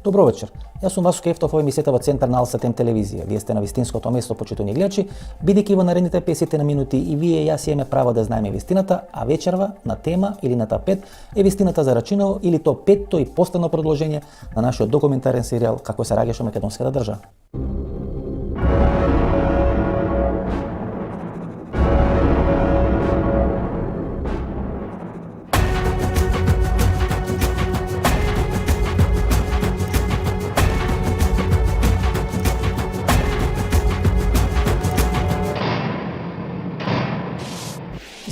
Добро вечер. Јас сум Васко Ефтов, во емисијата во Центар на Алсатем телевизија. Вие сте на вистинското место, почитувани гледачи, бидејќи во наредните 50 на минути и вие и јас имаме право да знаеме вистината, а вечерва на тема или на тапет е вистината за Рачиново или то петто и последно продолжение на нашиот документарен серијал Како се раѓаше македонската држава.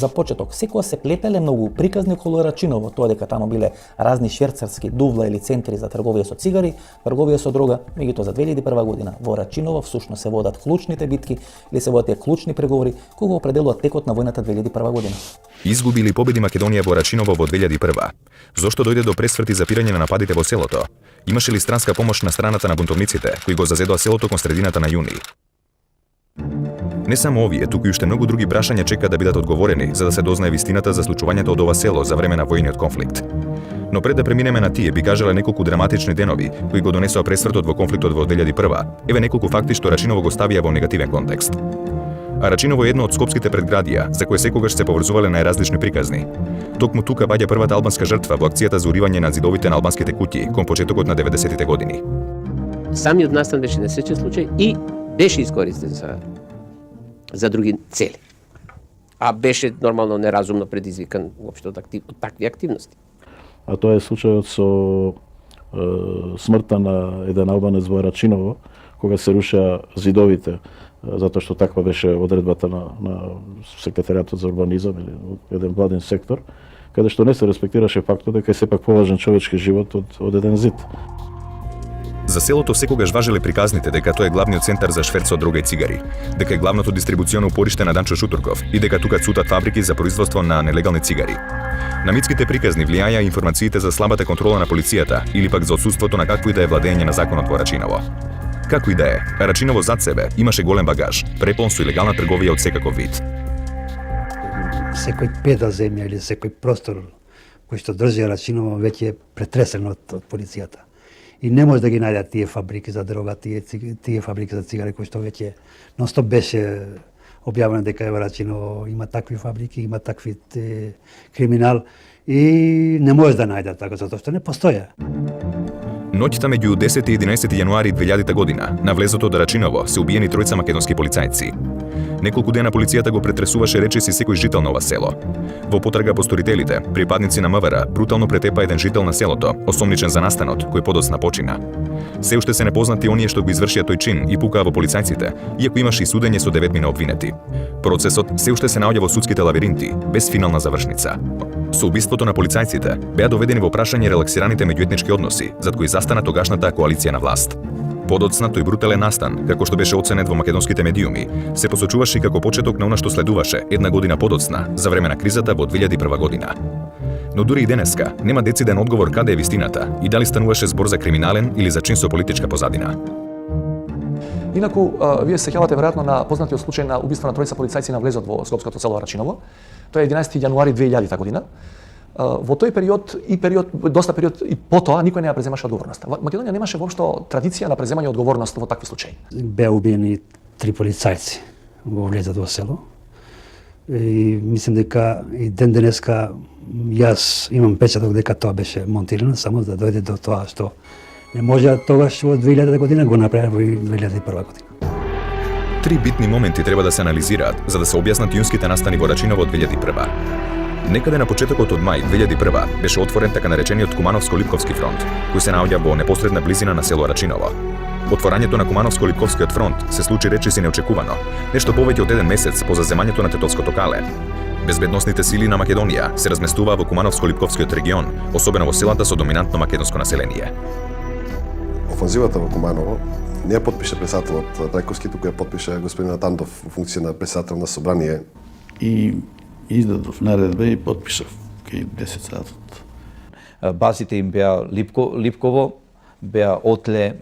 За почеток, секоја се плетеле многу приказни околу Рачиново, тоа дека таму биле разни шверцарски дувла или центри за трговија со цигари, трговија со дрога, меѓутоа за 2001 година во Рачиново всушност се водат клучните битки или се водат клучни преговори кои го определуваат текот на војната 2001 година. Изгуби или победи Македонија во Рачиново во 2001? Зошто дојде до пресврт и запирање на нападите во селото? Имаше ли странска помош на страната на бунтовниците кои го зазедоа селото кон средината на јуни? Не само овие, туку и уште многу други прашања чека да бидат одговорени за да се дознае вистината за случувањето од ова село за време на војниот конфликт. Но пред да преминеме на тие, би кажале неколку драматични денови кои го донесоа пресвртот во конфликтот во 2001. Еве неколку факти што Рачиново го ставија во негативен контекст. А Рачиново е едно од скопските предградија за кое секогаш се поврзувале најразлични приказни. Токму тука баѓа првата албанска жртва во акцијата за уривање на зидовите на албанските куќи кон почетокот на 90-тите години. Самиот настан беше несреќен случај и беше искористен за други цели. А беше нормално неразумно предизвикан уопшто од такви активности. А тоа е случајот со смртта на еден албанец во Рачиново, кога се рушеа зидовите, затоа што таква беше одредбата на секретаријатот за урбанизам или еден владен сектор, каде што не се респектираше фактот дека е сепак поважен човечки живот од еден зид. За селото секогаш важеле приказните дека тоа е главниот центар за шверц со дрога и цигари, дека е главното дистрибуционо упориште на Данчо Шутурков и дека тука цутат фабрики за производство на нелегални цигари. На митските приказни влијаја информациите за слабата контрола на полицијата или пак за отсуството на какво и да е владење на законот во Рачиново. Како и да е, Рачиново зад себе имаше голем багаж, препон со илегална трговија од секаков вид. Секој педа земја или секој простор кој што држи Рачиново веќе е претресен од полицијата. И не може да ги најдат тие фабрики за дрога, тие фабрики за цигари кои што веќе нонстоп беше објавено дека во Рачиново има такви фабрики, има такви криминал и не може да најдат така затоа што не постоја. Ноќта меѓу 10 и 11 јануари 2000 година на влезот од Рачиново се убиени тројца македонски полицајци. Неколку дена полицијата го претресуваше речиси секој жител на ова село. Во потрага по сторителите, припадници на МВР брутално претепа еден жител на селото, осомничен за настанот, кој подоцна почина. Се уште се непознати оние што го извршија тој чин и пукаа во полицајците, иако имаше и судење со 9 на обвинети. Процесот се уште се наоѓа во судските лавиринти, без финална завршница. Со убиството на полицајците беа доведени во прашање релаксираните меѓуетнички односи, зад кои застана тогашната коалиција на власт. Подоцна тој брутален настан, како што беше оценет во македонските медиуми, се посочуваше како почеток на она што следуваше една година подоцна за време на кризата во 2001 година. Но дури и денеска нема дециден одговор каде е вистината и дали стануваше збор за криминален или за чин со политичка позадина. Инаку, вие се сеќавате веројатно на познатиот случај на убиство на тројца полицајци на влезот во скопското село Рачиново. Тоа е 11 јануари 2000 година. Во тој период, доста период и потоа, никој не ја преземаше одговорноста. Македонија немаше воопшто традиција на преземање одговорност во такви случаи. Беа убиени 3 полицајци во влезот во село. И мислам дека и ден денеска јас имам печаток дека тоа беше монтирано само да дојде до тоа што не може тогаш во 2000 година го направи во 2001 година. Три битни моменти треба да се анализираат за да се објаснат јунските настани во Рачиново од 2001. Некаде на почетокот од мај 2001 беше отворен така наречениот Кумановско-Липковски фронт, кој се наоѓа во непосредна близина на село Рачиново. Отворањето на Кумановско-Липковскиот фронт се случи речиси неочекувано, нешто повеќе од еден месец по заземањето на Тетовското кале. Безбедносните сили на Македонија се разместуваа во Кумановско-Липковскиот регион, особено во селата со доминантно македонско население. Офанзивата во Куманово не ја подпише председателот Трајковски, туку ја подпише господин Атандов во функција на председател на собрание. И издадов наредба и подпишав кај 10 сатот. Базите им беа Липково, беа отле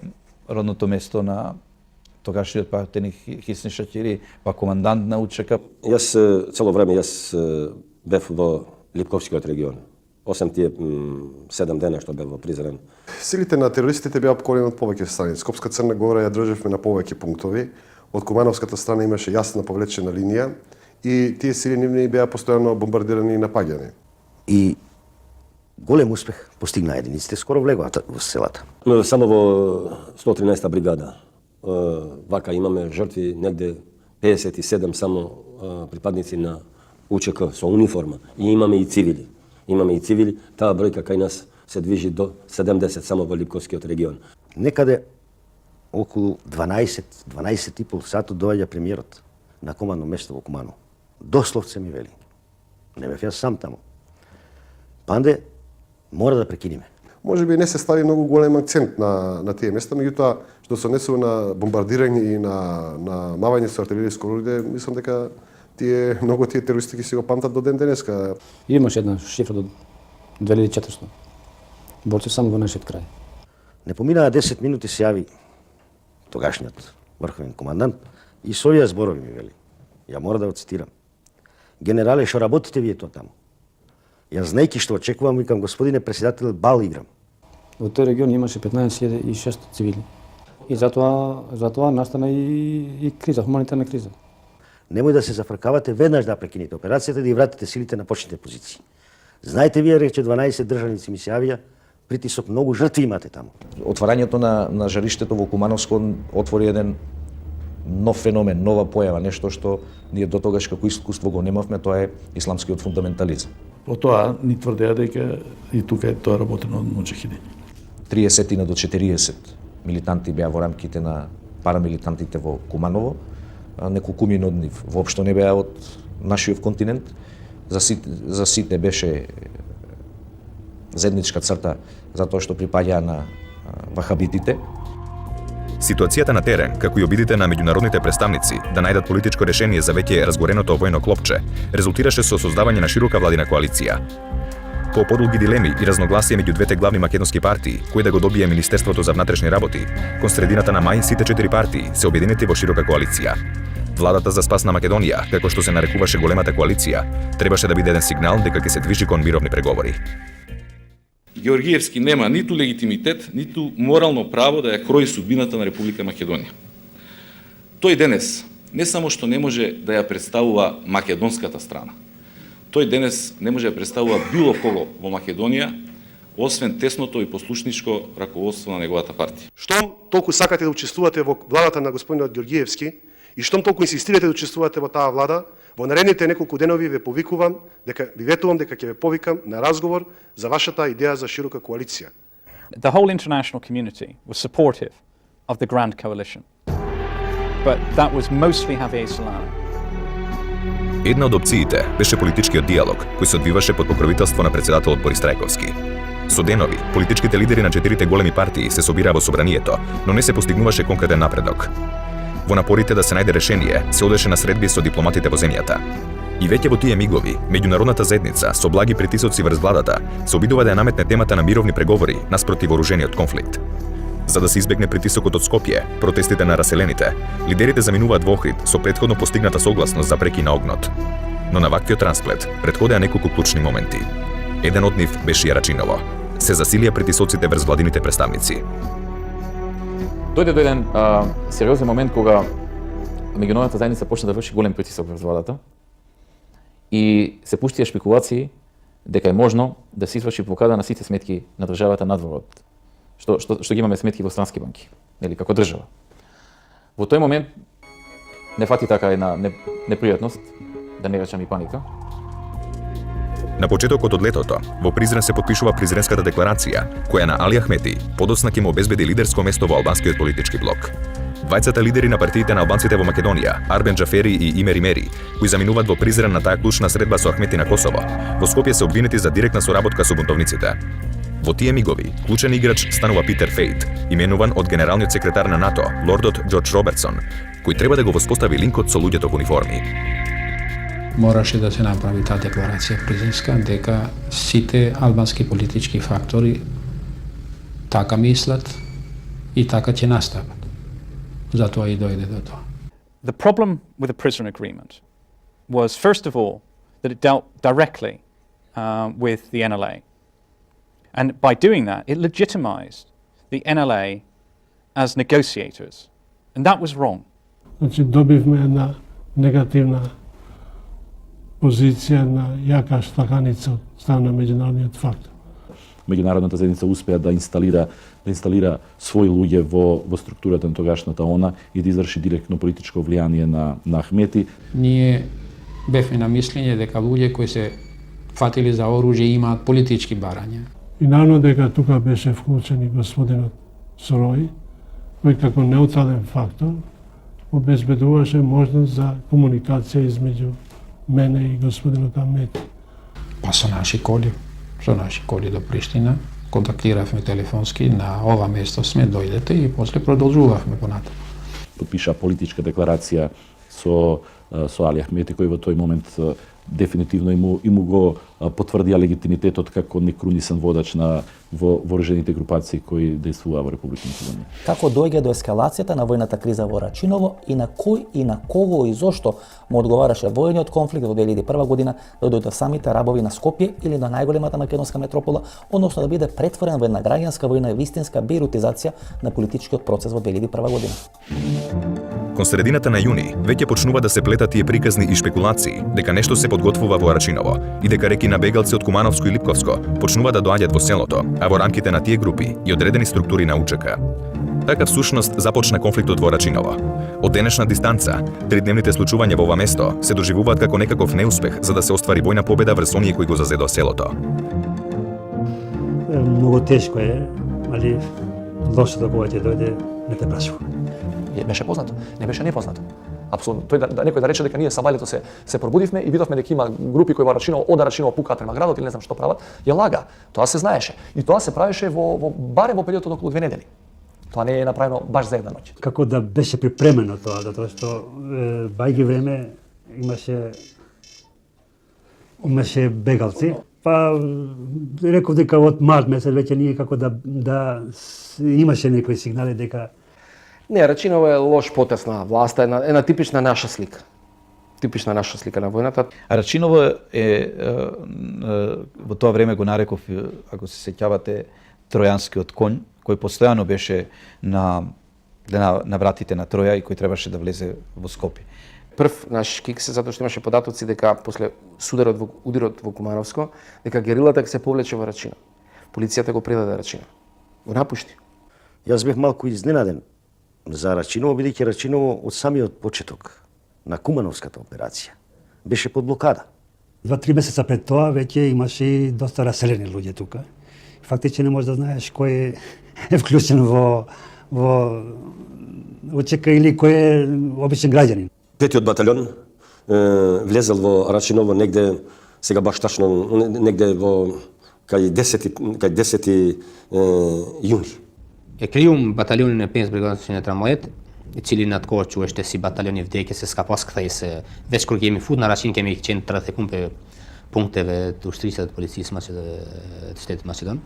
родното место на тогашниот пратеник Хисни Шакири, па командант на УЧК. Јас цело време бев во Липковскиот регион. осем тие 7 дена што бил во Призрен. Силите на терористите беа опколени од повеќе страни. Скопска Црна Гора ја држевме на повеќе пунктови. Од Кумановската страна имаше јасна повлечена линија и тие сили нивни беа постојано бомбардирани и напаѓани. И голем успех постигна единиците, скоро влегоа во селата. Само во 113-та бригада вака имаме жртви негде 57 само припадници на УЧК со униформа и имаме и цивили. Таа бројка кај нас се движи до 70 само во Липковскиот регион. Некаде околу 12,5 сатот доаѓа премиерот на командно место во Куманово. Дословце ми вели. Не бев јас сам таму. Панде, мора да прекиниме. Може би не се стави многу голем акцент на тие места, меѓутоа што се однесува на бомбардирање и на мавање со артилеријско оружје, мислам дека многу тие терористи ќе си го памтат до ден денеска. Имаше една шифра до 2400 борци само во нашиот крај. Не поминаа 10 минути се јави тогашниот врховен командант и со овие зборови ми вели. Ја мора да го цитирам. Генерале, што работите вие тоа таму? Јас знаејќи што очекувам, викам, господине председател, бал играм. Во тој регион имаше 15.600 цивили. И затоа настана и криза, хуманитарна криза. Немој да се зафркавате, веднаш да прекинете операцијата и да ја вратите силите на почните позиции. Знаете вие, рече 12 државници ми се јавија, притисок, многу жртви имате таму. Отварањето на жариштето во Кумановско отвори еден нов феномен, нова појава, нешто што ние до тогаш како искуство го немавме, тоа е исламскиот фундаментализам. По тоа ни тврдеа дека и тука е тоа работено од муџахидини. 30 до 40 милитанти беа во рамките на парамилитантите во Куманово, неколкумина од нив воопшто не беа од нашиот континент. За сите беше заедничка црта затоа што припаѓаа на вахабитите. Ситуацијата на терен, како и обидите на меѓународните представници да најдат политичко решение за веќе разгореното војно клопче, резултираше со создавање на широка владина коалиција. По подолги дилеми и разногласие меѓу двете главни македонски партии, кои да го добие Министерството за внатрешни работи, кон средината на мај сите 4 партии се обединети во широка коалиција. Владата за спас на Македонија, како што се нарекуваше големата коалиција, требаше да биде еден сигнал дека ќе се движи кон мировни преговори. Георгиевски нема ниту легитимитет, ниту морално право да ја крои судбината на Република Македонија. Тој денес не само што не може да ја представува македонската страна, тој денес не може да представува било кого во Македонија, освен тесното и послушничко раководство на неговата партија. Штом толку сакате да учествувате во владата на господинот Георгиевски и штом толку инсистирате да учествувате во таа влада, во наредните неколку денови ве повикувам, ви ветувам дека ќе ве повикам на разговор за вашата идеја за широка коалиција. The whole international community was supportive of the Grand Coalition, but that was mostly Javier Solana. Една од опциите беше политичкиот диалог, кој се одвиваше под покровителство на председателот Борис Трајковски. Со денови, политичките лидери на 4 големи партии се собираа во собранието, но не се постигнуваше конкретен напредок. Во напорите да се најде решение, се одеше на средби со дипломатите во земјата. И веќе во тие мигови, меѓународната заедница со благи притисоци врз владата се обидува да ја наметне темата на мировни преговори наспроти вооружениот конфликт. За да се избегне притисокот од Скопје, протестите на раселените, лидерите заминуваат во Охрид со претходно постигната согласност за прекин на огнот. Но на ваквиот расплет претходеа неколку клучни моменти. Еден од нив беше Јарачиново. Се засилија притисоците врз владините представници. Дојде до еден сериозен момент кога меѓународната заедница почна да врши голем притисок врз владата и се пуштија шпекулации дека е можно да се изврши блокада на сите сметки на државата надвор од што ги имаме сметки во странски банки, нели како држава. Во тој момент не фати така една непријатност, да не речам и паника. На почетокот од летото, во Призрен се потпишува Призренската декларација, која на Али Ахмети подоцна ќе му обезбеди лидерско место во албанскиот политички блок. Двајцата лидери на партиите на албанците во Македонија, Арбен Џафери и Имери Мери, кои заминуваат во Призрен на таа клучна средба со Ахмети на Косово, во Скопје се обвинети за директна соработка со бунтовниците. Во тие мигови, клучен играч станува Питер Фейт, именуван од генералниот секретар на НАТО, лордот Џорџ Робертсон, кој треба да го воспостави линкот со луѓето во униформи. Мораше да се направи таа декларација презенска дека сите албански политички фактори така мислат и така ќе настават. Затоа и дојде до тоа. The problem with the prison agreement was, first of all, that it dealt directly with the NLA. And by doing that, it legitimized the NLA as negotiators. And that was wrong. Значи добивме една негативна позиција на јака штаканица од страна на меѓународниот фактор. Меѓународната заедница успеа да инсталира своји луѓе во структурата на тогашната ООН и да изврши директно политичко влијание на Ахмети. Ние бевме на мислење дека луѓе кои се фатили за оружје имаат политички барања. И наravno дека тука беше вклучен и господинот Сорој, кој како неутрален фактор обезбедуваше можност за комуникација измеѓу мене и господинот Ахмети. Па со наши коли до Приштина, контактиравме телефонски на ова место сме дојдете и после продолжувавме понатаму. Подпиша политичка декларација со Али Ахмети, кој во тој момент дефинитивно и му го потврдија легитимитетот како некрунисен водач на вооружените групации кои действуваа во Република Македонија. Како дојде до ескалацијата на војната криза во Рачиново и на кој и на кого и зошто му одговараше војниот конфликт во 2001 година да дојдат самите рабови на Скопје или на најголемата македонска метропола, односно да биде претворен во една граѓанска војна и вистинска бейрутизација на политичкиот процес во 2001 година. Кон средината на јуни веќе почнува да се плетат тие приказни и шпекулации дека нешто се подготвува во Рачиново и дека реки на бегалци од Кумановско и Липковско почнува да доаѓаат во селото, а во рамките на тие групи и одредени структури на УЧК. Така всушност започна конфликтот во Рачиново. Од денешна дистанца, тридневните случувања во ова место се доживуваат како некаков неуспех за да се оствари војна победа врз оние кои го зазедоа селото. Многу тешко е, али лошото кога ќе дојде не те прашува. Беше познато, не беше непознато. Апсолутно. Тој некој да рече дека ние сабајлето се пробудивме и видовме дека има групи кои во Рачиново, од Рачиново пукаат према градот или не знам што прават, ја лага. Тоа се знаеше. И тоа се правеше барем во периодот околу 2 недели. Тоа не е направено баш за една ноќ. Како да беше припремено тоа, затоа што бајги време имаше бегалци. Па реков дека од март месец веќе ние како да имаше некои сигнали дека Не, Рачиново е лош потез на власта, една типична наша слика. Типична наша слика на војната. Рачиново е во тоа време го нареков, ако се сеќавате, тројанскиот конј, кој постојано беше на вратите на Троја и кој требаше да влезе во Скопје. Прв наш кик се затоа што имаше податоци дека после ударот во Кумановско, дека герилата се повлече во Рачиново. Полицијата го предаде Рачиново. Го напушти. Јас бев малку изненаден за Рачиново, бидејќи Рачиново од самиот почеток на Кумановската операција беше под блокада. 2-3 месеца пред тоа веќе имаше и доста раселени луѓе тука. Фактично не можеш да знаеш кој е вклучен во УЧК или кој е обичен граѓанин. Петиот батальон влезел во Рачиново негде, сега баш тачно, негде во кај 10 јуни. Е криум баталјони на 5 бригадници на Трамоет, цели надкочуваше си баталјони вдеќе се скапоската и се веќе кога ќе ми фут на Рачин ќе ми ќе трате кумпе пунктеве до 30 полиции смаче да штет Македон.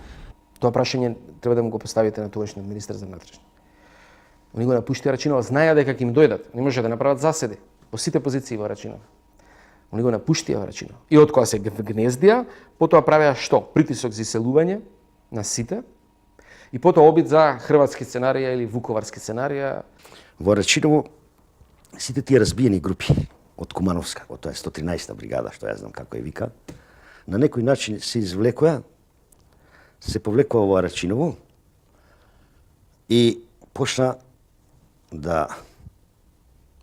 Тоа прашање треба да му го поставите на тогашниот министер за внатрешни. Они го напушти Рачиново, знаеа дека ќе им дојдат, не може да направат заседи по сите позиции во Рачиново. Они го напуштија во Рачиново. И од кога се гнездија, потоа правеа што? Притисок за иселување на сите. И потоа обид за хрватски сценарија или вуковарски сценарија. Во Рачиново сите тие разбиени групи од Кумановска, од тоа е 113-та бригада, што ја знам како е вика, на некој начин се извлекоа, се повлекоа во Рачиново и почна да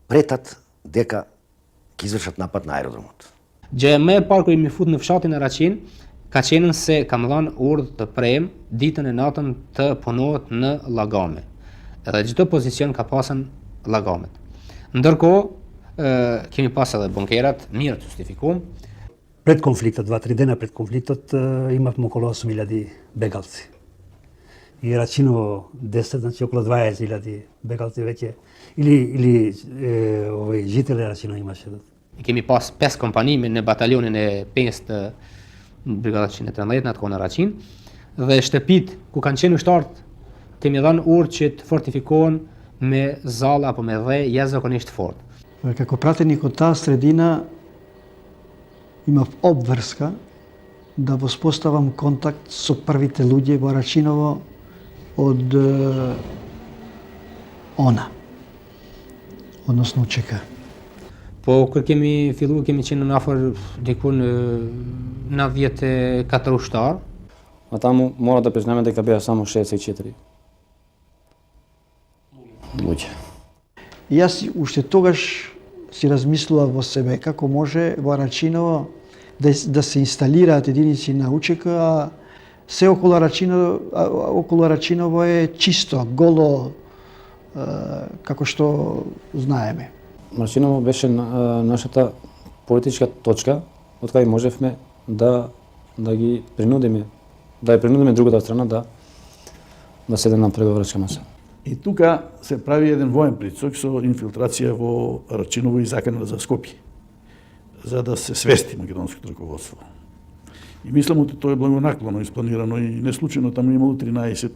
претат дека ќе извршат напад на аеродромот. GM парко ми футна в шати на Рачин, каченен се камлан урд të prem ditën e natën të punohet në Llagame. Edhe çdo pozicion ka pasën Llagamet. Ndërkohë kemi pas edhe bunkerat mirë të justifikuar. Пред конфликтот, 2-3 дена пред конфликтот, имавме околу 8.000 бегалци. И Рачиново 10, значи околу 20.000 бегалци веќе или овој жители Рачиново имаше. Kemi pas 5 kompani në batalionin e 5 të brigadës 113 në atë kohë në Racin dhe shtëpit ku kanë qenë ushtarët kemi dhënë urdhë që të fortifikohen me zalla apo me dhe jashtëzakonisht fort. Како пратеник од таа средина имав обврска да воспоставам контакт со првите луѓе во Рачиново од ОНА, односно УЧК. Po kur kemi filluar kemi qenë në afër diku në 94 ushtar. Ata mora да признаеме дека беа само 64 луѓе. Јас уште тогаш си размислував во себе како може во Рачиново да се инсталираат единици на УЧК, а се околу Рачиново е чисто, голо, како што знаеме. Рачиново беше нашата политичка точка од кај можевме да ги принудиме, да ја принудиме другата страна да седе на преговорачка маса. И тука се прави еден воен притисок со инфилтрација во Рачиново и закана за Скопје, за да се свести македонското раководство. И мислам дека тоа е благонаклоно испланирано и не случајно таму имало 13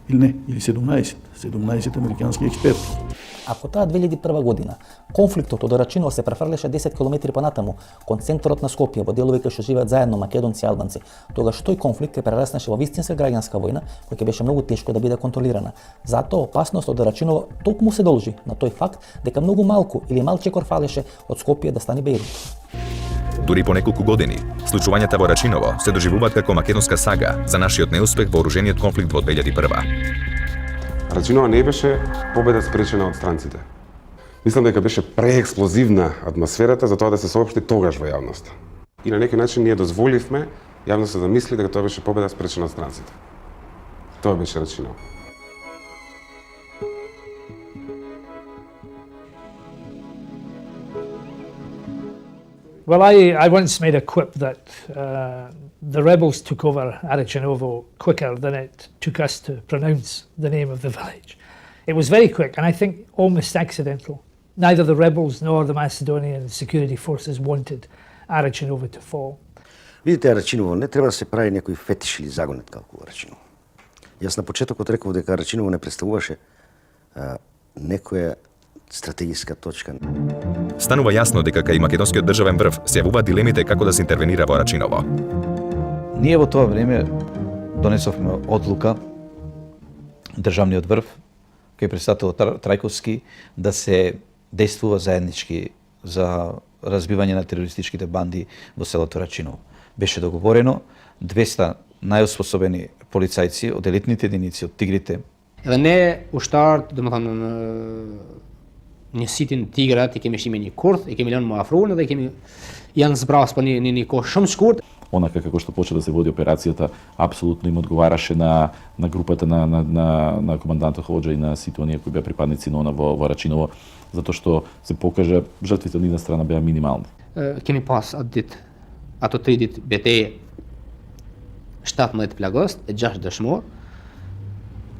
или 17 американски експерти. Ако таа 2001 година конфликтот од Рачиново се префрлеше 10 км понатаму кон центарот на Скопје во делови кај што живеат заедно македонци и албанци, тогаш тој конфликт ќе прераснеше во вистинска граѓанска војна која ќе беше многу тешко да биде контролирана. Затоа опасност од Рачиново толку се должи на тој факт дека многу малку или малчекор фалеше од Скопје да стане Бејрут. Дури по неколку години, случувањата во Рачиново се доживуваат како македонска сага за нашиот неуспех во оружениот конфликт во 2001. Рачиново не беше победа спречена од странците. Мислам дека беше преексплозивна атмосферата за тоа да се соопшти тогаш во јавноста. И на некој начин ние дозволивме јавноста да мисли дека тоа беше победа спречена од странците. Тоа беше Рачиново. Well, I once made a quip that the rebels took over Arachinovo quicker than it took us to pronounce the name of the village. It was very quick and I think almost accidental. Neither the rebels nor the Macedonian security forces wanted Arachinovo to fall. Видите, Рачиново не треба да се прави некој фетиш или загонет како Рачиново. Јас на почетокот реков дека Рачиново не представуваше некоја стратегиска точка. Станува јасно дека кај македонскиот државен врв се јавуваат дилемите како да се интервенира во Рачиново. Ние во тоа време донесовме одлука државниот врв кај председател Трајковски да се действува заеднички за разбивање на терористичките банди во селото Рачиново. Беше договорено 200 најоспособени полицајци од елитните единици од тигрите. Edhe ne ushtarët, domethënë një sitin tigrat i kemi shime një kurth, i kemi lënë më afruar dhe janë zbras për një kohë shumë shkurt. Онака како што почна да се води операцијата, апсолутно им одговараше на групата на командантот Хоџа и на сите оние кои беа припадници на ОНА во Рачиново, затоа што се покажа жртвите од една страна беа минимални. Kemi pas ato 3 ditë betejë 17 plagos e 6 dëshmor.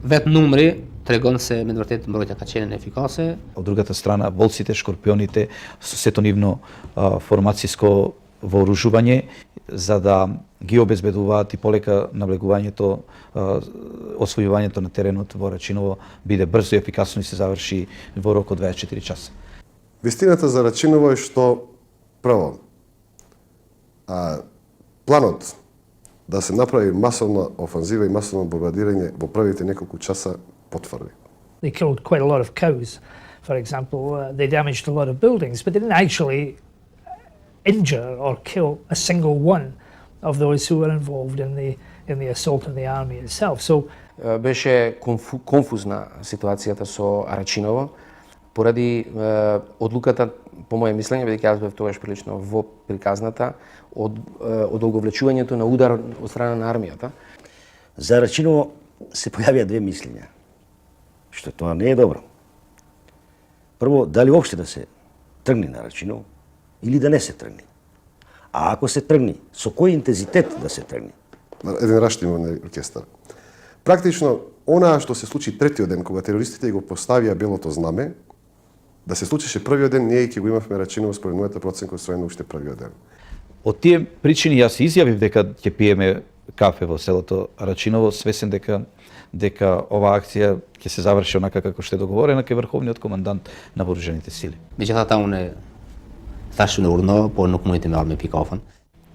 Vetë numri tregon se me vërtet mbrojtja ka qenë efikase. Од другата страна, волците, шкорпионите, сето нивно формациско вооружување за да ги обезбедуваат и полека навлегувањето, освојувањето на теренот во Рачиново биде брзо и ефикасно и се заврши во рок од 24 часа. Вистината за Рачиново е што прво планот да се направи масовна офанзива и масовно бомбардирање во првите неколку часа потврди. They killed quite a lot of cows, for example. They damaged a lot of buildings, but they didn't actually injure or kill a single one of those who were involved in the assault on the army itself. So беше конфузна ситуацијата со Рачиново поради одлуката, по моје мислење, бидејќи јас бев тогаш прилично во приказната, од одолговлечувањето на удар од страна на армијата. За Рачиново се појавија две мислења, што тоа не е добро. Прво, дали уопште да се тргне на Рачиново или да не се тргне. А ако се тргне, со кој интензитет да се тргне? Еден раштимен оркестар. Практично, онаа што се случи третиот ден, кога терористите го поставија белото знаме, да се случише првиот ден, ние ќе го имавме Рачиново според мојата проценка устроено уште првиот ден. Од тие причини јас изјавив дека ќе пиеме кафе во селото Рачиново, свесен дека оваа акција ќе се заврши онака како што е договорена кај врховниот командант на вооружените сили. Меѓутоа, уне thashun urno, por nuk mundi të merr me pikafën.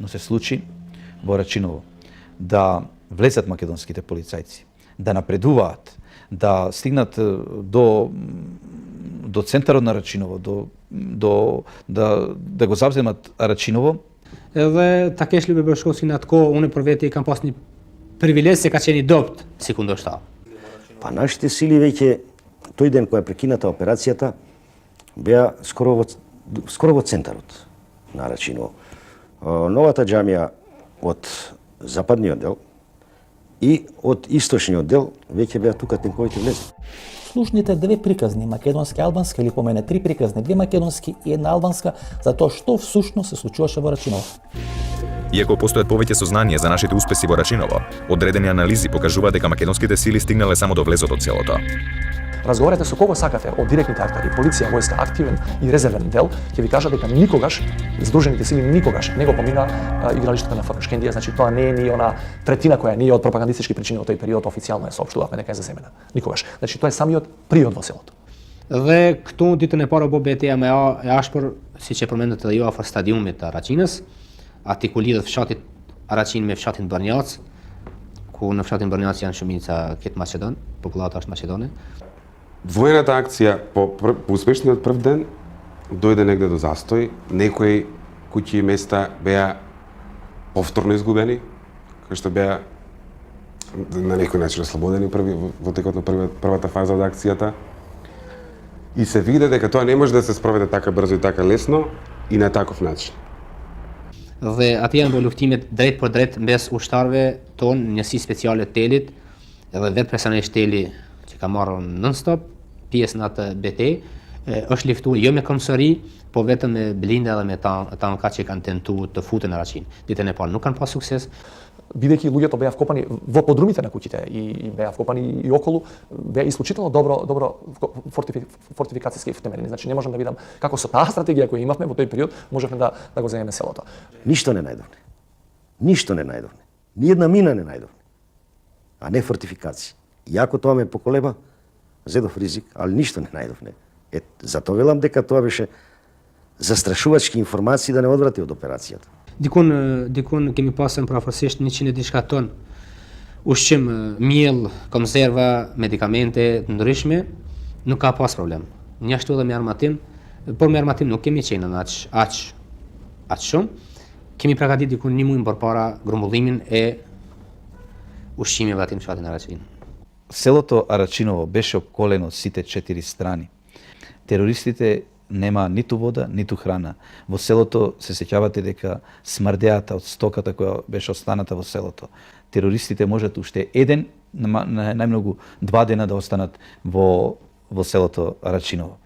Но се случи во Рачиново, да влезат македонските полицајци, да напредуваат, да стигнат до центарот на Рачиново, да го завземат Рачиново. Edhe ta kesh Lybe Bashkosi në atë kohë, unë për vete i kam pas një privilegj se ka qenë i dopt, si kundërshtar. Па нашите сили веќе тој ден која прекината операцијата беа скоро во центарот на Рачиново. Новата џамија од западниот дел и од источниот дел веќе беа тука тенковите влезли. Слушните две приказни, македонска и албанска, или по мене три приказни, две македонски и една албанска, за тоа што всушност се случуваше во Рачиново. Иако постојат повеќе сознание за нашите успеси во Рачиново, одредени анализи покажуваат дека македонските сили стигнале само до влезот од селото. Разговарате со кого сакате од директните актери, полиција, војска, активен и резервен дел, ќе ви кажа дека никогаш Сдружените сили никогаш не го помина игралиштето на ФК Шкендија, значи тоа не е ни она третина која ние од пропагандистички причини во тој период официјално ја соопштувавме дека е засемена. Никогаш. Значи тоа е самиот приод во селото. Dhe këtu ditën e parë BTA me e ashpër, siç e përmendët edhe ju, afër stadiumit të Raqinës, aty ku lidhet fshati Raqin me fshatin Bërnjac, ku në fshatin Bërnjac janë shumica këtë Maqedon, popullata është Maqedone. Воената акција по успешниот прв ден дојде негде до застој, некои куќи и места беа повторно изгубени, кои што беа на некој начин ослободени во текот на првата фаза од акцијата. И се види дека тоа не може да се спроведе така брзо и така лесно и на таков начин. Dhe aty janë bërë luftimet drejt për drejt mes ushtarëve tonë, njësi speciale të telit, edhe vetë personalisht teli që ka marrë non-stop pjesë në atë BT, është luftuar jo me komisari, po vetëm me blinda dhe me tanka që kanë tentuar të futen në Raqin. Ditën e parë nuk kanë pas sukses. Бидејќи луѓето беа вкопани во подрумите на куќите и беа вкопани и околу, беа исклучително добро фортификацијски втемелени. Значи не можам да видам како со таа стратегија која имавме во тој период можевме да го земеме селото. Ништо не најдовме. Ништо не најдовме. Ни една мина не најдовме. А не фортификација. Иако тоа ме поколеба, зедов ризик, али ништо не најдовме. Затоа велам дека тоа беше застрашувачки информации да не одврати од операцијата. Dikun kemi pasën prafërsisht 100 diçka ton ushqim, miell, konserva, medikamente të ndryshme, nuk ka pas problem. Njashtu edhe me armatim, por me armatim nuk kemi qenë në aq shumë. Kemi përgatitur dikun 1 muaj përpara grumbullimin e ushqimeve aty në fshatin Araqin. Селото Арачиново беше обколено од сите 4 страни. Терористите нема ниту вода, ниту храна. Во селото се сеќавате дека смрдеата од стоката која беше останата во селото. Терористите можат уште еден, најмногу 2 дена да останат во селото Арачиново.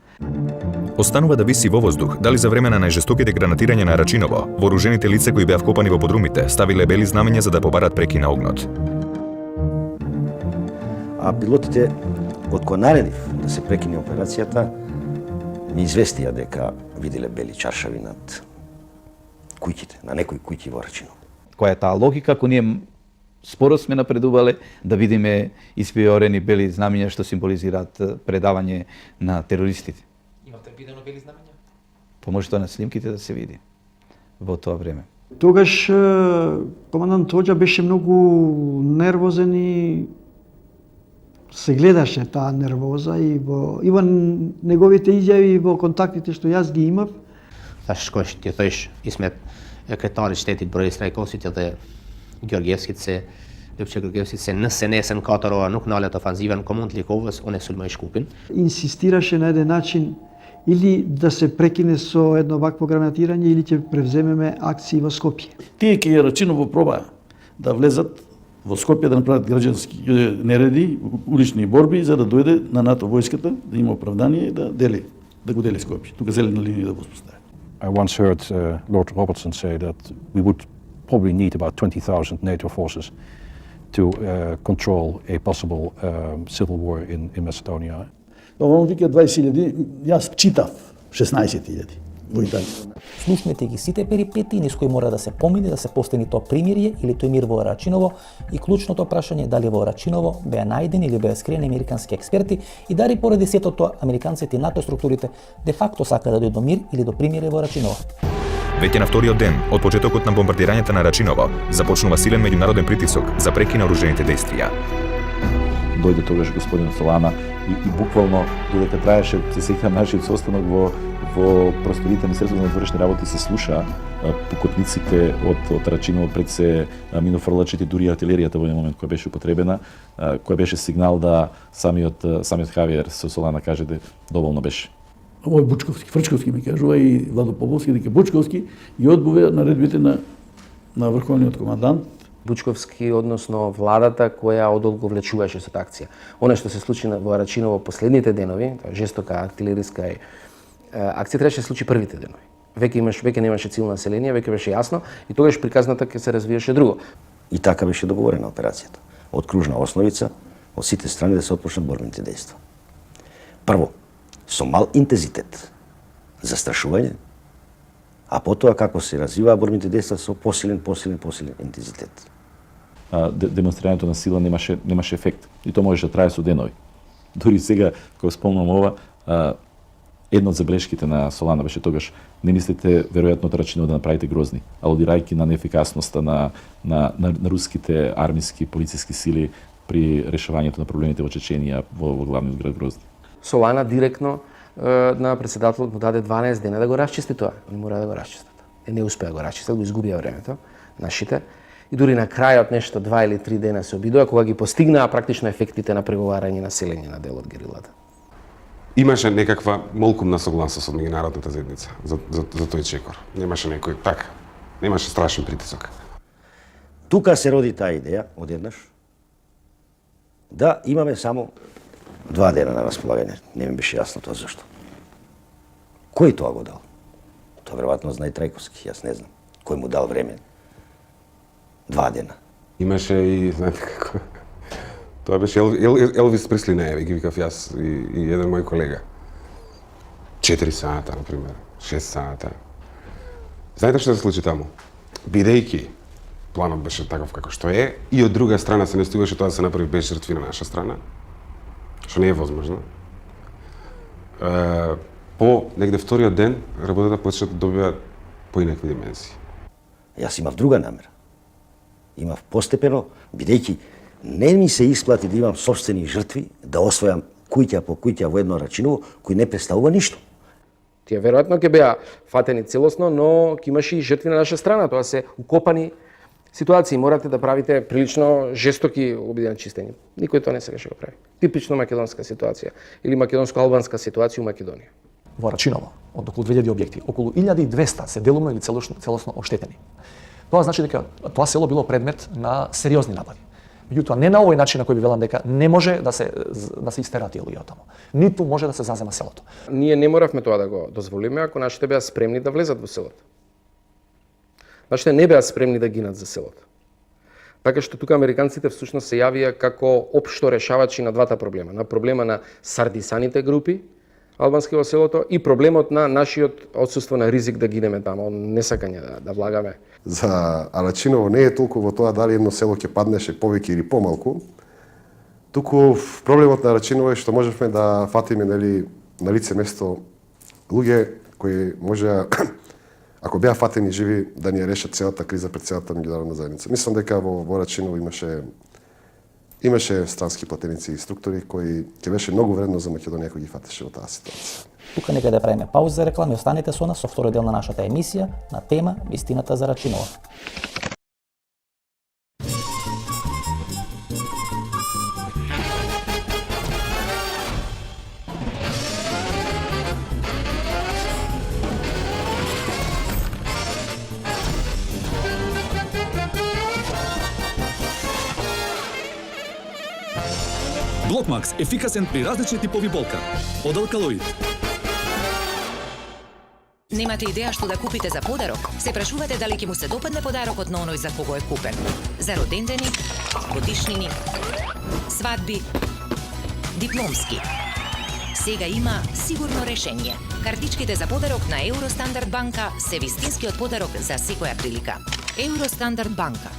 Останува да виси во воздух дали за време на најжестоките гранатирања на Арачиново, вооружените лица кои беа вкопани во подрумите ставиле бели знамења за да побарат преки на огнот. А пилотите, од кога наредив да се прекине операцијата, ми известија дека виделе бели чаршави над куќите, на некои куќи во Рачиново. Која е таа логика, ако ние споро сме напредувале да видиме испиорени бели знамења што символизираат предавање на терористите? Имате видено бели знамења? Па може тоа на снимките да се види во тоа време. Тогаш командант Хоџа беше многу нервозен и се гледаше таа нервоза и во неговите изјави и во контактите што јас ги имав. Tash shkosh ti thosh Ismet, kretari i shtetit Boris Trajkosit edhe Georgievskit se Lëpçe Georgievskit se nëse nesër 4 ora nuk nalet ofanziva në komund Likovës, unë e sulmoj Shkupin. Insistираше на еден начин или да се прекине со едно вакво гранатирање или ќе превземеме акции во Скопје. Тие ќе Рачиново проба да влезат во Скопје да направат граѓански нереди, улични борби за да дојде на НАТО војската, да има оправдание да го дели Скопје. Тука зелена линија да го спостави. I once heard Lord Robertson say that we would probably need about 20,000 NATO forces to control a possible civil war in Macedonia. Он вика 20.000, јас читав 16.000 во Италија. Слушнете ги сите перипетии низ кои мора да се помине да се постигне тоа примирие или тој мир во Рачиново и клучното прашање дали во Рачиново беа најдени или беа скриени американски експерти и дали поради сето тоа американците и НАТО структурите де факто сака да дојде до мир или до примирие во Рачиново. Веќе на вториот ден од почетокот на бомбардирањето на Рачиново започнува силен меѓународен притисок за преки на оружените действија. Дојде тогаш господин Солана и буквално додека траеше, се сеќавам нашиот состанок во просторите на Министерството на вътрешни работи се слуша пукотниците од Рачиново пред се минофрлачите, дури артилеријата во еден момент која беше употребена, која беше сигнал да самиот Хавиер Солана каже дека доволно беше. Овој Бучковски, Фрчковски ми кажува и Владо Поповски дека Бучковски и одбуве наредбите на врховниот командант. Бучковски, односно владата која одолго влечуваше со акција. Она што се случи во Рачиново последните денови, жестока артилериска акција, требаше да се случи првите денови. Веќе немаше цивилно население, веќе беше јасно и тогаш приказната ќе се развиеше друго. И така беше договорена операцијата. Од кружна основица, од сите страни да се отпочнат борбените дејства. Прво, со мал интензитет, застрашување, а потоа како се развиваа борбените дејства со посилен интензитет. Демонстрирањето на сила немаше ефект и тоа можеше да трае со денови. Дури сега кога спомнам ова, една од забелешките на Солана беше тогаш: не мислите веројатно од Рачиново да направите грозни, алудирајќи на неефикасноста на руските армиски полициски сили при решавањето на проблемите во Чеченија во главниот град Грозни. Солана директно на председателот му даде 12 дена да го расчисти тоа. Они мора да го расчистат. Не успеа да го расчистат, го изгубија времето нашите. И дури на крајот нешто 2 или 3 дена се обидоа кога ги постигнаа практично ефектите на преговарање на селење на дел од герилата. Имаше некаква молкумна согласност од меѓународната заедница за тој чекор. Немаше некој така. Немаше страшен притисок. Тука се роди таа идеја одеднаш да имаме само 2 дена на располагање. Не ми беше јасно тоа зашто. Кој тоа го дал? Тоа веројатно знае Трајковски, јас не знам. Кој му дал време? 2 дена. Имаше и, знаете како, тоа беше Елвис Пресли најави, ги викав јас и еден мој колега. 4 сата, например, 6 сата. Знаете што се случи таму? Бидејќи планот беше таков како што е, и од друга страна се настојуваше тоа да се направи без жртви на наша страна, што не е возможно. По негде вториот ден, работата почна да добива поинакви димензии. Јас имав друга намера. Имав постепено, бидејќи не ми се исплати да имам собствени жртви, да освојам куќа по куќа во едно Рачиново, кој не представува ништо. Тие веројатно ќе беа фатени целосно, но ќе имаше и жртви на наша страна. Тоа се укопани ситуации. Морате да правите прилично жестоки обидени чистења. Никој тоа не сакаше го прави. Типично македонска ситуација или македонско-албанска ситуација у Македонија. Во Рачиново, од околу 2000 објекти, околу 1200 се делумно или целосно оштетени. Тоа значи дека тоа село било предмет на сериозни напади. Меѓутоа, не на овој начин на кој би велам дека не може да се истерат и луѓето таму. Ниту може да се зазема селото. Ние не моравме тоа да го дозволиме ако нашите беа спремни да влезат во селото. Нашите не беа спремни да гинат за селото. Така што тука американците всушност се јавија како општо решавачи на двата проблема. На проблема на сардисаните групи албански во селото и проблемот на нашиот отсуство на ризик да гинеме таму, несакање да влагаме. За Рачиново не е толку во тоа дали едно село ќе паднеше повеќе или помалку, туку проблемот на Рачиново е што можевме да фатиме на лице место луѓе кои можеа, ако беа фатени живи, да ни ја решат целата криза пред целата меѓународна заедница. Мислам дека во Рачиново имаше странски платеници и структури кои ќе беше многу вредно за Македонија кој ги фатеше во таа ситуација. Тука нека да правиме пауза за реклами, останете со нас со втори дел на нашата емисија на тема Вистината за Рачиново. Блокмакс, ефикасен при различни типови болка. Од алкалоид. Немате идеја што да купите за подарок? Се прашувате дали ќе му се допадне подарокот на оној за кого е купен. За родендени, годишнини, свадби, дипломски. Сега има сигурно решение. Картичките за подарок на Евростандард банка се вистинскиот подарок за секоја прилика. Евростандард банка.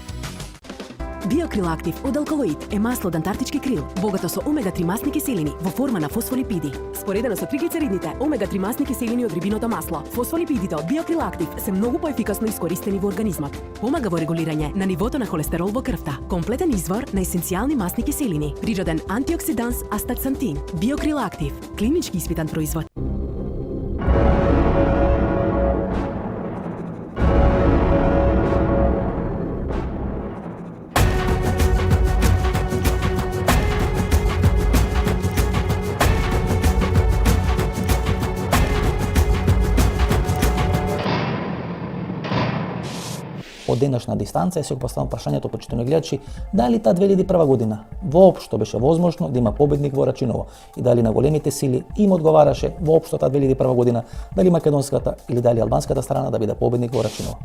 Биокрил Актив од алкалоид е масло од антарктички крил, богато со омега-3 масни киселини во форма на фосфолипиди. Споредено со триглицеридните омега-3 масни киселини од рибиното масло, фосфолипидите од Биокрил Актив се многу поефикасно искористени во организмот. Помага во регулирање на нивото на холестерол во крвта. Комплетен извор на есенцијални масни киселини, природен антиоксиданс астаксантин. Биокрил Актив, клинички испитан производ. Од денешна дистанца се го поставам прашањето, почитувани гледачи, дали таа 2001 година воопшто беше возможно да има победник во Рачиново и дали на големите сили им одговараше воопшто таа 2001 година дали македонската или дали албанската страна да биде победник во Рачиново.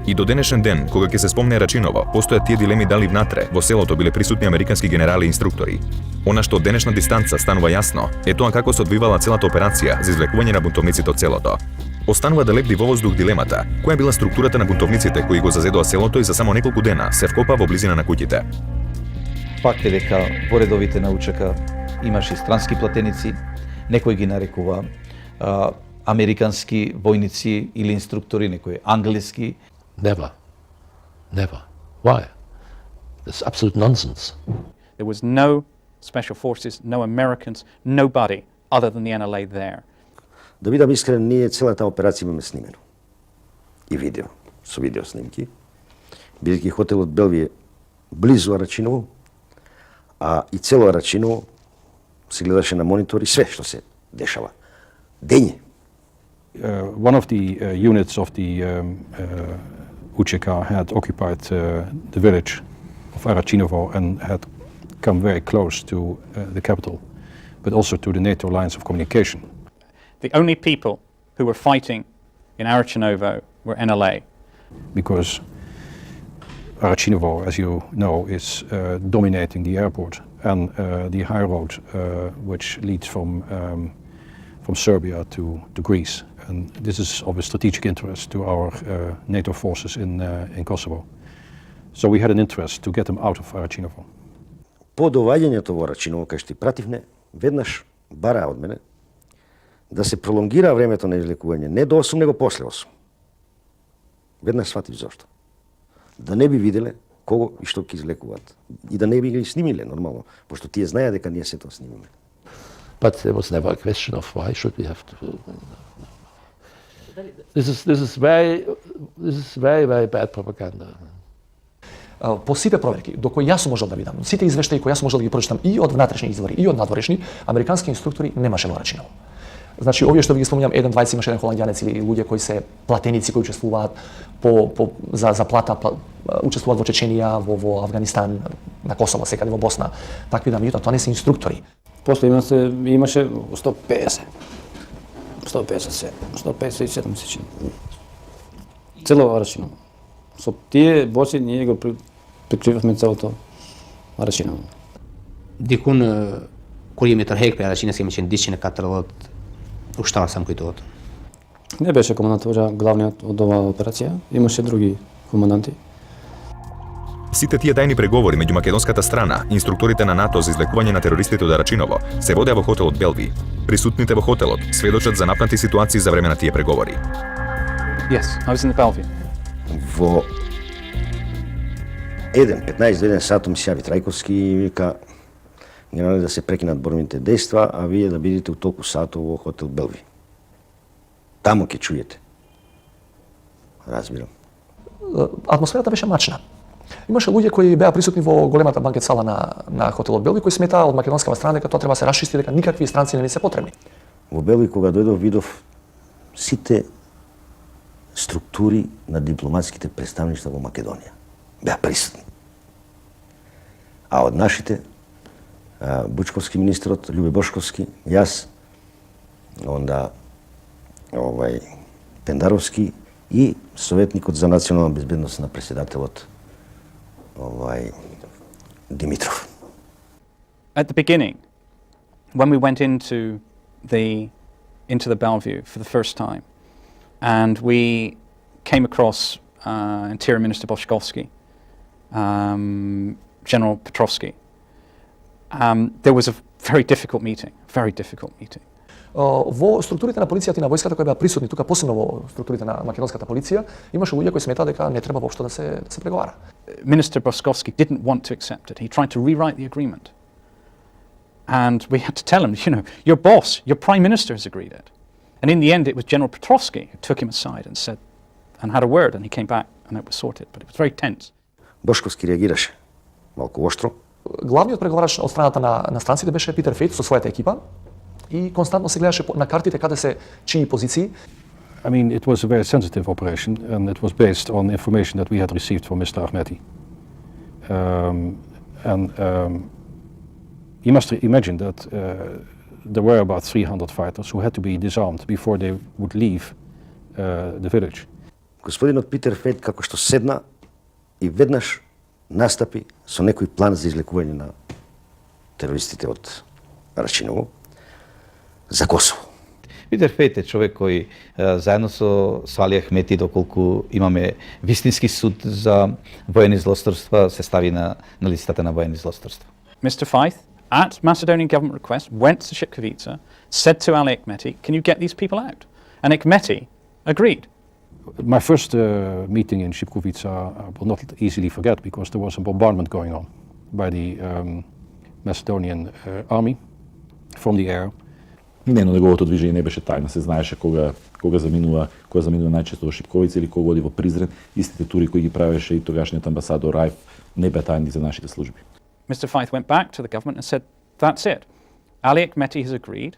И до денешен ден, кога ќе се спомне Рачиново, постојат тие дилеми дали внатре, во селото биле присутни американски генерали и инструктори. Она што од денешна дистанца станува јасно е тоа како се одвивала целата операција за извлекување на бунтовниците од селото. Останува да лепди во воздух дилемата, која била структурата на бунтовниците кои го зазедоа селото и за само неколку дена се вкопа во близина на куќите. Факт е дека во редовите на УЧК имаше странски платеници, некој ги нарекува американски војници или инструктори, некој англиски. Never. Never. Why? That's absolute nonsense. There was no special forces, no Americans, nobody other than the NLA there. Да бидам искрен, ние целата операција имаме снимено. И видео, со видео снимки. Бидејќи хотелот Белвие близу Рачиново, а и цело Рачиново се гледаше на монитори све што се дешава. Дење. One of the units of the UCK had occupied the village of Arachinovo and had come very close to the capital, but also to the NATO lines of communication. The only people who were fighting in Arachinovo were NLA. Because Arachinovo, as you know, is dominating the airport and the high road which leads from Serbia to Greece. And this is of a strategic interest to our NATO forces in Kosovo. So we had an interest to get them out of Arachinovo. По доаѓањето во Рачиново, кај што пративне, веднаш бараа од мене да се пролонгира времето на излекување, не до 8, него после 8. Веднаш сватив зошто. Да не би виделе кого и што ќе излекуваат. И да не би ги снимиле, нормално, пошто тие знаеа дека ние се тоа снимиме. But there was never a question of why should we have to... This is very, very bad propaganda. По сите проверки, до кои јас можел да видам, сите извештаи кои јас можел да ги прочитам и од внатрешни извори и од надворешни, американски инструктори немаше во Рачиново. Значи, овие што ви ги спомнувам, 1-20 имаше еден холандјанец или луѓе кои се платеници кои учествуваат за плата, учествуваат во Чеченија, во Авганистан, на Косово, секаде во Босна. Такви да, меѓутоа тоа не се инструктори. После имаше 150. 157 се чини. Цело Рачиново. Со тие борци ние го прикривавме целото Рачиново. Дикун километар хек пе Рачина се имаше дичина катралот уштава сам којтовото. Не беше командантот главниот од оваа операција, имаше други команданти. Сите тие тајни преговори меѓу македонската страна и инструкторите на НАТО за излекување на терористите од Рачиново се водеа во хотелот Белви. Присутните во хотелот сведочат за напнати ситуации за време на тие преговори. Yes, I was in the Bellevue. Во 15 сатот ми се јави Трајковски и вика генерале да се прекинат борбените дејства, а вие да бидете у толку сатот во хотел Белви. Таму ќе чујете. Разбирам. Атмосферата беше мачна. Имаше луѓе кои беа присутни во големата банкет сала на хотелот Белви кои сметаа од македонскава страна дека тоа треба да се расчисти, дека никакви странци не се потребни. Во Белви кога дојдов видов сите структури на дипломатските представништва во Македонија. Беа присутни. А од нашите Бучковски министрот, Љубе Бошковски, јас, онда Пендаровски и советникот за национална безбедност на председателот Димитров. At the beginning, when we went into the Bellevue for the first time, and we came across Interior Minister Boškovski, General Petrovsky. There was a very difficult meeting. Во структурите на полицијата и на војската кои беа присутни тука, посебно во структурите на македонската полиција, имаше луѓе кои сметаа дека не треба воопшто да се преговара. Minister Boskovsky didn't want to accept it. He tried to rewrite the agreement. And we had to tell him, your boss, your prime minister has agreed it. And in the end, it was General Petrovsky who took him aside and said, and had a word, and he came back and it was sorted. But it was very tense. Бошковски реагираше малку оштро. Главниот преговарач од страната на странците беше Питер Фейт со својата екипа и константно се гледаше на картите каде се чии позиции. I mean, it was a very sensitive operation, and it was based on information that we had received from Mr. Ahmeti. You must imagine that there were about 300 fighters who had to be disarmed before they would leave the village. Господинот Питер Фейт како што седна и веднаш настапи со некој план за излекување на терористите од Рачиново за Косово. Питер Фейт е човек кој заедно со Али Ахмети, доколку имаме вистински суд за воени злосторства, се стави на листата на воени злосторства. Mr. Feith, at Macedonian government request, went to Shipkovica, said to Ali Ahmeti, can you get these people out? And Ahmeti agreed. My first meeting in Shipkovica I will not easily forget, because there was a bombardment going on by the Macedonian army from the air. Но неговото движење не беше тајна, се знаеше кога заминува најчесто во Шипковица или кога оди во Призрен, истите тури кои ги правеше и тогашниот амбасадор Рајф не беа тајни за нашите служби. Mr. Feith went back to the government and said, that's it. Ali Ahmeti has agreed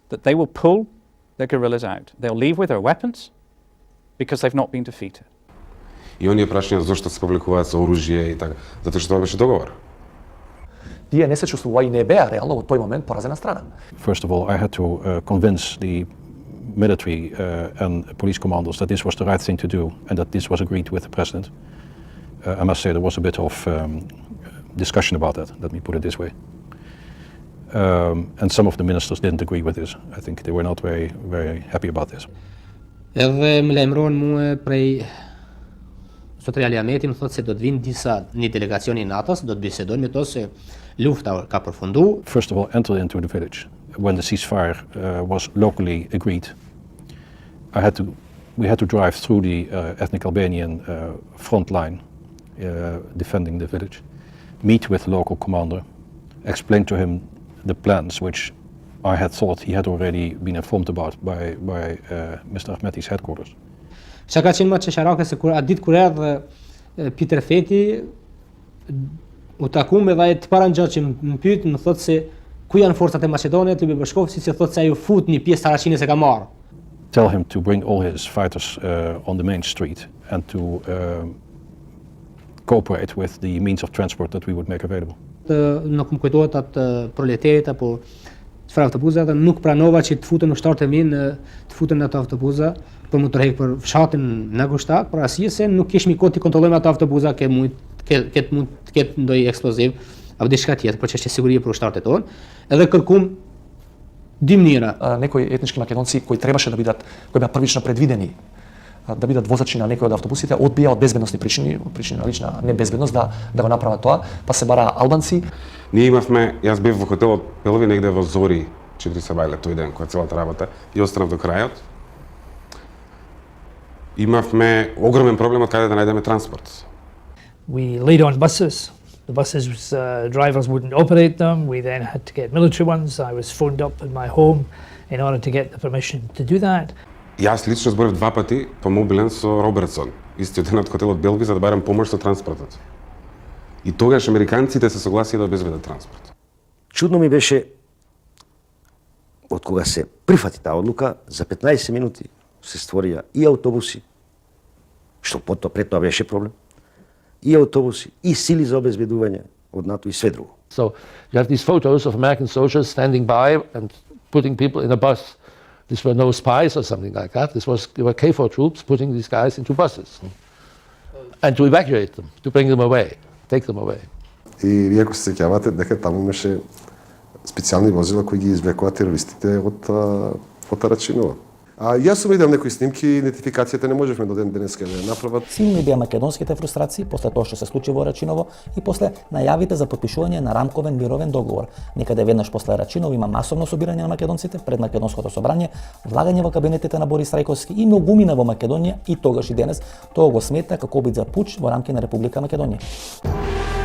that they will pull their guerrillas out. They'll leave with their weapons because they've not been defeated. И оние прашања зошто се публикуваат со оружје и така, затоа што тоа беше договор. Тие не се чувствува и не беа реално во тој момент поразена страна. First of all, I had to convince the military and police commanders that this was the right thing to do and that this was agreed with the president. I must say there was a bit of discussion about that, let me put it this way. And some of the ministers didn't agree with this. I think they were not very happy about this. Edhe më lajmërohen mua prej Zotri Ali Ahmeti më thotë se do të vinë një delegacioni i NATO-s, do të bisedojnë me to se lufta ka përfunduar. First of all, entered into the village when the ceasefire was locally agreed. We had to drive through the ethnic Albanian front line defending the village, meet with the local commander, explain to him the plans which I had thought he had already been informed about by Mr. Ahmeti's headquarters. Çka ka qenë më çesharake se kur atë ditë kur erdhe Peter Feti u taku me vaj të parangjatë që më pyet, më thotë se ku janë forcat e Maqedonit, Lybi Bashkovci, që thotë se ai u fut një pjesë të Raqinës e ka marrë. Tell him to bring all his fighters on the main street and to cooperate with the means of transport that we would make available. Nuk më kujtohet atë proleterit apo çfarë autobuza, nuk pranova që të futen ushtarët e mi të futen në ato autobuza për më tërheq për fshatin në Gushtak, për arsye se nuk kishmi kohë të kontrollojmë ato autobuza që mund të ketë ndonjë eksploziv apo diçka tjetër për çështje sigurie për ushtarët e tonë. Edhe kërkum dy mënyra. Некои етнички македонци кои требаше да бидат, кои беа првично предвидени да бидат возачи на некои од автобусите, одбија од безбедносни причини на лична небезбедност да го направат тоа, па се бараа албанци. Ние имавме, јас бев во хотелот Пелови негде во Зори, 4 сабајле тој ден, која целата работа, и останав до крајот. Имавме огромен проблем од каде да најдеме транспорт. We laid on buses. The buses, drivers wouldn't operate them. We then had to get military ones. I was phoned up in my home in order to get the permission to do that. Јас лично зборев 2 пати по мобилен со Робертсон, истиот ден од хотелот Белви, за да барам помош со транспортот. И тогаш американците се согласија да обезбедат транспорт. Чудно ми беше од кога се прифати таа одлука, за 15 минути се створија и автобуси, што потоа пред тоа беше проблем, и автобуси, и сили за обезбедување од НАТО и све друго. So you have these photos of American soldiers standing by and putting people in a bus. These were no spies or something like that. They were KFOR troops putting these guys into buses and to evacuate them, to bring them away, take them away. И вие ако се сеќавате дека таму имаше специјални возила кои ги извлекуваат терористите од Рачинова. А јас сум видел некои снимки и идентификацијата не можевме до ден денеска да ја направат. Силни беа македонските фрустрации после тоа што се случи во Рачиново и после најавите за потпишување на рамковен мировен договор. Некаде веднаш после Рачиново има масовно собирање на македонците пред македонското собрање, влагање во кабинетите на Борис Трајковски и многумина во Македонија и тогаш и денес тоа го смета како обид за пуч во рамки на Република Македонија.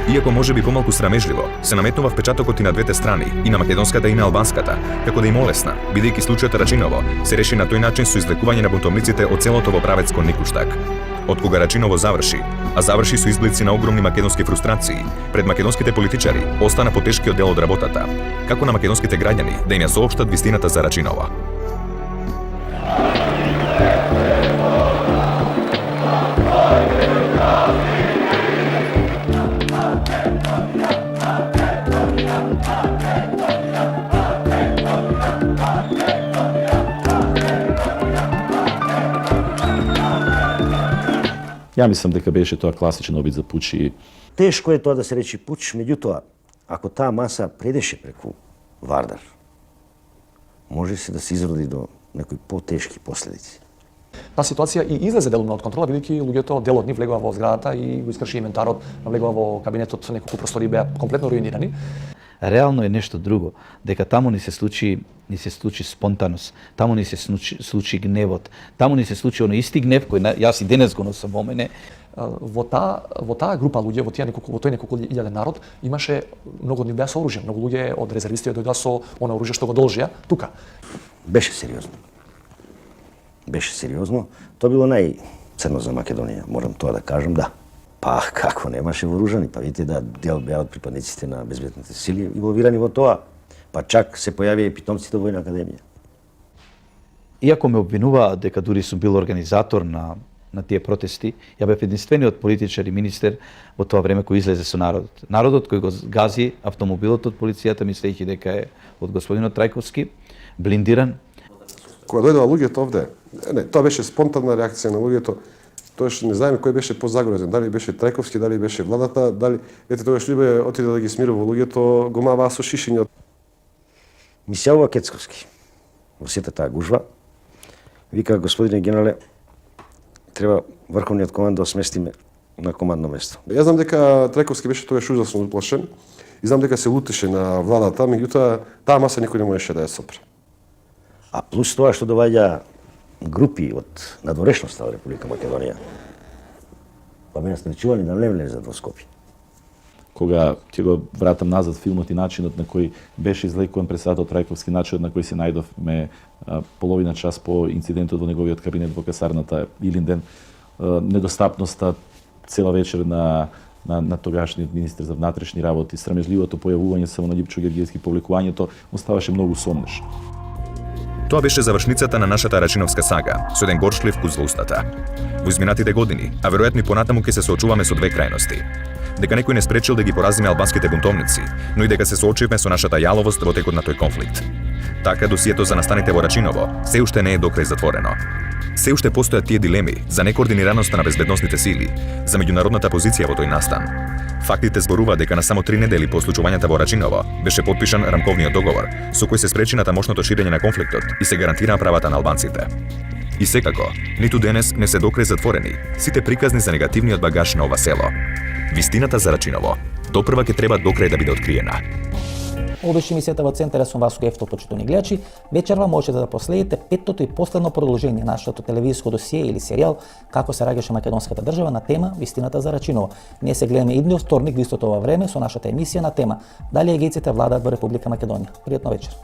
Иако може би помалку срамежливо, се наметнува впечатокот и на двете страни, и на македонската и на албанската, како да им олесна, бидејќи случајот Рачиново се реши на тој начин со извлекување на бунтовниците од целото во правец кон Никуштак. Од кога Рачиново заврши, а заврши со изблици на огромни македонски фрустрации, пред македонските политичари остана потешкиот дел од работата, како на македонските граѓани да им ја соопштат вистината за Рачиново. Ја мислам дека беше тоа класичен обид за пуч и Тешко е тоа да се речи пуч, меѓутоа, ако таа маса предеше преку Вардар, може се да се изроди до некои потешки последици. Таа ситуација и излезе делумно од контрола, бидејќи луѓето дел од нив влегува во зградата и го искрши инвентарот, влегува во кабинетот, неколку простори беа комплетно руинирани. Реално е нешто друго, дека таму ни се случи спонтаност, таму ни се случи гневот, таму ни се случи оној исти гнев кој јас и денес го носам во мене. Во таа група луѓе, во тој неколку илјаден народ, имаше многу од нив беа со оружје, многу луѓе од резервисти дојдоа со она оружје што го должија тука. Беше сериозно. Беше сериозно. Тоа било најценно за Македонија, морам тоа да кажам, да. Па како немаше вооружани, па видите да дел беа од припадниците на безбедните сили инволвирани во тоа. Па чак се појавија и питомците во Војна академија. Иако ме обвинуваат дека дури сум бил организатор на тие протести, ја бев единствениот политичар и министер во тоа време кој излезе со народот. Народот кој го гази автомобилот од полицијата, мислејќи дека е од господинот Трајковски, блиндиран. Кога дојдоа луѓето овде, тоа беше спонтанна реакција на луѓето. Тоаш не знаеме кој беше позагрозен, дали беше Трајковски, дали беше владата, дали тогаш Либе отиде да ги смирува луѓето, го маваа со шишиња. Ми се јавува Кецковски во сета таа гужва. Вика, господине генерале, треба врховниот команд да сместиме на командно место. Јас знам дека Трајковски беше тогаш ужасно уплашен и знам дека се лутеше на владата, меѓутоа таа маса никој не можеше да ја сопре. А плюс тоа што доаѓа групи од надворешноста во Република Македонија, па ме настречували да не влезат во Скопје. Кога ќе го вратам назад филмот и начинот на кој беше излекуван председател Трајковски, начинот на кој се најдовме половина час по инцидентот во неговиот кабинет во касарната Илинден, недостапноста цела вечер на тогашниот министер за внатрешни работи, срамежливото појавување само на Љупчо Гергиевски, публикувањето оставаше многу сомнеш. Тоа беше завршницата на нашата Рачиновска сага, со еден горчлив вкус во устата. Во изминатите години, а веројатно и понатаму ќе се соочуваме со две крајности. Дека некој не спречил да ги поразиме албанските бунтовници, но и дека се соочивме со нашата јаловост во текот на тој конфликт. Така досието за настаните во Рачиново се уште не е до крај затворено. Се уште постојат тие дилеми за некоординираноста на безбедносните сили, за меѓународната позиција во тој настан. Фактите зборуваат дека на само 3 недели по случувањата во Рачиново беше потпишан рамковниот договор, со кој се спречи на тамошното ширење на конфликтот и се гарантира правата на албанците. И секако, ниту денес не се докрај затворени сите приказни за негативниот багаж на ова село. Вистината за Рачиново допрва ќе треба докрај да биде откриена. Ова беше емисијата во Центарот со Васко Ефтов, почитувани гледачи. Вечерва можете да проследите петтото и последно продолжение на нашето телевизиско досие или серијал Како се раѓаше македонската држава на тема Вистината за Рачиново. Ние се гледаме идниот вторник во истото ова време со нашата емисија на тема Дали егејците владаат во Република Македонија. Пријатна вечер.